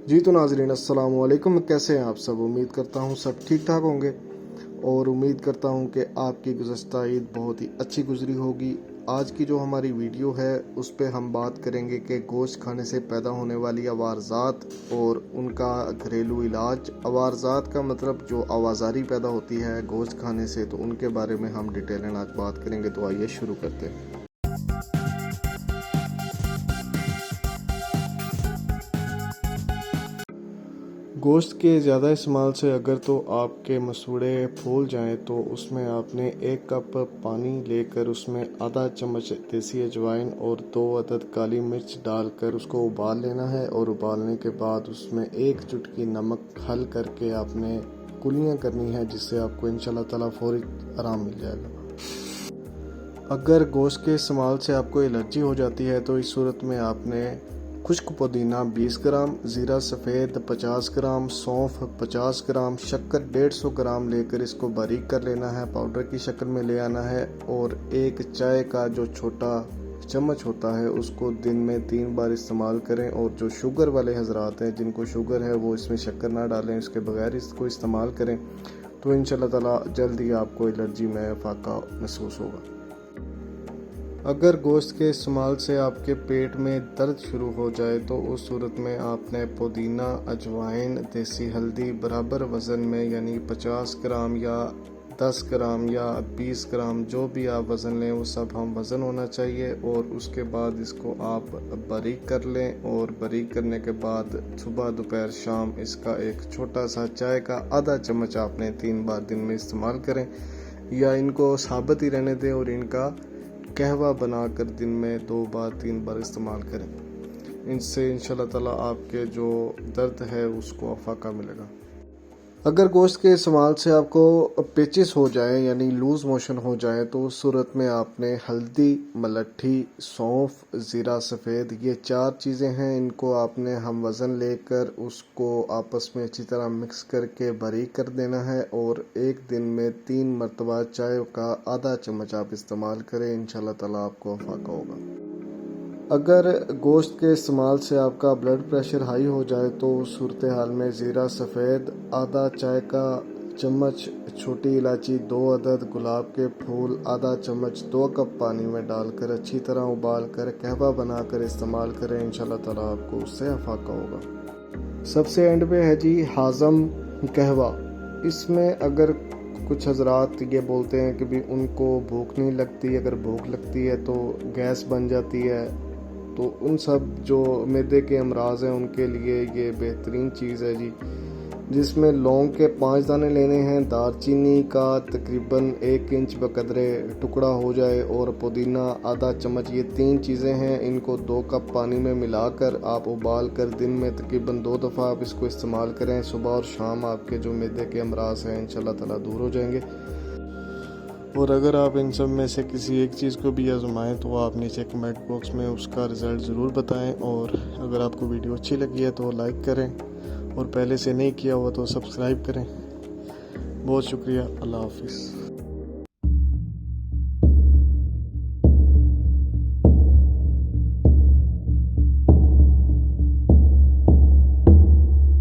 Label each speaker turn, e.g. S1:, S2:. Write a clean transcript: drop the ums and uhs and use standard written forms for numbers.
S1: जी तो नाजरीन अस्सलाम वालेकुम, कैसे हैं आप सब। उम्मीद करता हूँ सब ठीक ठाक होंगे और उम्मीद करता हूँ कि आपकी गुज़श्ता ईद बहुत ही अच्छी गुजरी होगी। आज की जो हमारी वीडियो है उस पे हम बात करेंगे कि गोश्त खाने से पैदा होने वाली अवारज़ात और उनका घरेलू इलाज। अवारज़ात का मतलब जो आवाज़ारी पैदा होती है गोश्त खाने से, तो उनके बारे में हम डिटेलन आज बात करेंगे। तो आइए शुरू करते हैं। गोश्त के ज़्यादा इस्तेमाल से अगर तो आपके मसूड़े फूल जाएं तो उसमें आपने 1 कप पानी लेकर उसमें आधा चम्मच देसी अजवाइन और 2 अदद काली मिर्च डालकर उसको उबाल लेना है। और उबालने के बाद उसमें 1 चुटकी नमक हल करके आपने कुलियाँ करनी है, जिससे आपको इंशाल्लाह ताला फौरी आराम मिल जाएगा। अगर गोश्त के इस्तेमाल से आपको एलर्जी हो जाती है तो इस सूरत में आपने खुश्क पुदीना 20 ग्राम, ज़ीरा सफ़ेद 50 ग्राम, सौंफ 50 ग्राम, शक्कर 150 ग्राम लेकर इसको बारीक कर लेना है, पाउडर की शक्ल में ले आना है। और 1 चाय का जो छोटा चम्मच होता है उसको दिन में 3 बार इस्तेमाल करें। और जो शुगर वाले हजरात हैं जिनको शुगर है वो इसमें शक्कर ना डालें, इसके बगैर इसको इस्तेमाल करें तो इंशाल्लाह ताला जल्द ही आपको एलर्जी में फ़ाका महसूस होगा। अगर गोश्त के इस्तेमाल से आपके पेट में दर्द शुरू हो जाए तो उस सूरत में आपने पुदीना, अजवाइन, देसी हल्दी बराबर वज़न में यानी 50 ग्राम या 10 ग्राम या 20 ग्राम जो भी आप वज़न लें वो सब हम वज़न होना चाहिए। और उसके बाद इसको आप बारीक कर लें और बारीक करने के बाद सुबह दोपहर शाम इसका एक छोटा सा चाय का आधा चम्मच आपने 3 बार दिन में इस्तेमाल करें, या इनको साबित ही रहने दें और इनका कहवा बनाकर दिन में 2 बार 3 बार इस्तेमाल करें। इनसे इंशाल्लाह ताला आपके जो दर्द है उसको अफाका मिलेगा। अगर गोश्त के इस्तेमाल से आपको पेचिस हो जाए यानी लूज मोशन हो जाए तो उस सूरत में आपने हल्दी, मलट्ठी, सौंफ, ज़ीरा सफ़ेद, ये 4 चीज़ें हैं। इनको आपने हम वज़न लेकर उसको आपस में अच्छी तरह मिक्स करके बारीक कर देना है। और एक दिन में 3 मरतबा चाय का आधा चम्मच आप इस्तेमाल करें, इंशाल्लाह ताला आपको अफाका होगा। अगर गोश्त के इस्तेमाल से आपका ब्लड प्रेशर हाई हो जाए तो उस सूरत हाल में ज़ीरा सफ़ेद, आधा चाय का चम्मच छोटी इलायची, 2 अदद गुलाब के फूल, आधा चम्मच 2 कप पानी में डालकर अच्छी तरह उबाल कर कहवा बनाकर इस्तेमाल करें, इंशाल्लाह ताला आपको उससे अफाका होगा। सबसे एंड पे है जी हाज़म कहवा। इसमें अगर कुछ हजरात ये बोलते हैं कि भी उनको भूख नहीं लगती, अगर भूख लगती है तो गैस बन जाती है, तो उन सब जो मैदे के अमराज हैं उनके लिए ये बेहतरीन चीज़ है जी। जिसमें लौंग के 5 दाने लेने हैं, दालचीनी का तकरीबन 1 इंच बकदरे टुकड़ा हो जाए और पुदीना आधा चम्मच, ये 3 चीज़ें हैं। इनको 2 कप पानी में मिलाकर आप उबाल कर दिन में तकरीबन 2 दफ़ा आप इसको इस्तेमाल करें। सुबह और शाम आपके जो मैदे के अमराज हैं इंशाल्लाह ताला दूर हो जाएंगे। और अगर आप इन सब में से किसी एक चीज़ को भी आजमाएं तो आप नीचे कमेंट बॉक्स में उसका रिज़ल्ट ज़रूर बताएं। और अगर आपको वीडियो अच्छी लगी है तो लाइक करें और पहले से नहीं किया हुआ तो सब्सक्राइब करें। बहुत शुक्रिया। अल्लाह हाफिज़।